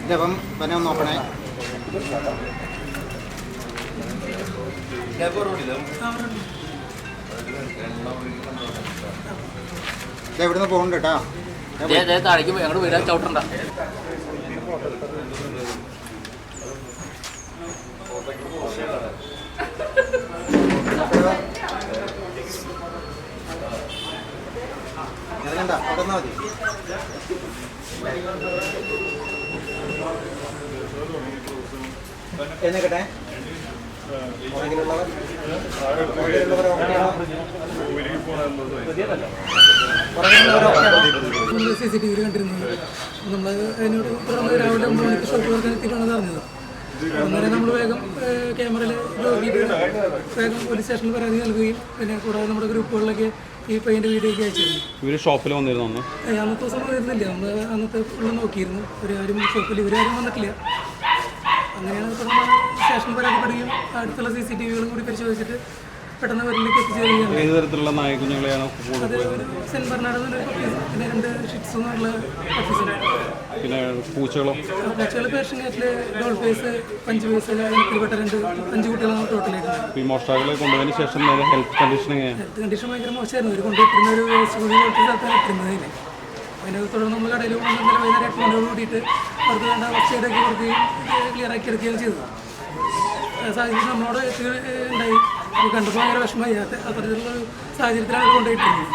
ഇതപ്പം പിന്നെ ഒന്ന് നോക്കണേ. ഇവിടുന്ന് പോകുന്നുണ്ട് കേട്ടോ. താഴേക്ക് ഞങ്ങളുടെ വീടാ ചവിട്ടണ്ട. അവിടെ മതി. എന്നേക്കട്ടെ CCTV കണ്ടിരുന്നത്. നമ്മൾ അതിനോട് രാവിലെ 9 മണിക്ക് ഷോപ്പ് തുറക്കാൻ എത്തിയിട്ടാണ് അറിഞ്ഞത്. അന്നേരം നമ്മൾ വേഗം ക്യാമറയിൽ നോക്കിയിട്ട് വേഗം പോലീസ് സ്റ്റേഷനിൽ പരാതി നൽകുകയും പിന്നെ കൂടാതെ നമ്മുടെ ഗ്രൂപ്പുകളിലൊക്കെ ഈ പെയിൻ്റ് വീഡിയോ ഒക്കെ അയച്ചിരുന്നു. ഇവർ ഷോപ്പിൽ വന്നിരുന്നു അന്നത്തെ ദിവസം വരുന്നില്ല. നമ്മൾ അന്നത്തെ ഉള്ള നോക്കിയിരുന്നു. ഇവരാരും ഷോപ്പിൽ ഇവരാരും വന്നിട്ടില്ല. അങ്ങനെയാണ് തുടർന്ന് സ്റ്റേഷനിൽ പരാതിപ്പെടുകയും അടുത്തുള്ള CCTVകളും കൂടി പരിശോധിച്ചിട്ട് പെട്ടെന്ന് വീട്ടിലേക്ക് എത്തിച്ചേരുകയാണ്. ഏത് തരത്തിലുള്ള നായകുഞ്ഞുങ്ങളെയാണ്? അത് സെൻറ്റ് ബെർണാർഡ് എന്നൊരു പപ്പീസ്, പിന്നെ 2 ഷിറ്റ്സു എന്നുള്ള പപ്പീസുണ്ട്. പിന്നെ പൂച്ചകളോ? പൂച്ചകൾ പേർഷ്യൻ കാറ്റിൽ ഡോൾഫേസ്, പഞ്ച് പേസ്, അതിൽപ്പെട്ട 5 കുട്ടികളാണ് ടോട്ടലായിട്ട്. ഈ മോഷ്ടാക്കളെ കൊണ്ടുപോയതിന് ശേഷം ഹെൽത്ത് കണ്ടീഷൻ എങ്ങനെയാണ്? ഹെൽത്ത് കണ്ടീഷൻ ഭയങ്കര മോശമായിരുന്നു. അവർ കൊണ്ടുപോയിട്ടിരുന്ന ഒരു സ്കൂളിൽ സ്ഥലത്താണ് ഇട്ടിരുന്നതിന്. അതിനെ തുടർന്ന് നമ്മൾ കടയിൽ കൊണ്ടുവന്ന വൈകുന്നേരം 8 മണിയോട് കൂടിയിട്ട് അവർക്ക് വേണ്ട വെബ്സൈറ്റൊക്കെ കൊടുക്കുകയും ക്ലിയറാക്കി എടുക്കുകയും ചെയ്തത്. സാഹചര്യം നമ്മളോട് ഉണ്ടായി. കണ്ടപ്പോൾ ഭയങ്കര വിഷമമായി. അത്തരത്തിലുള്ള സാഹചര്യത്തിലാണ് കൊണ്ടുപോയിട്ടിരുന്നത്.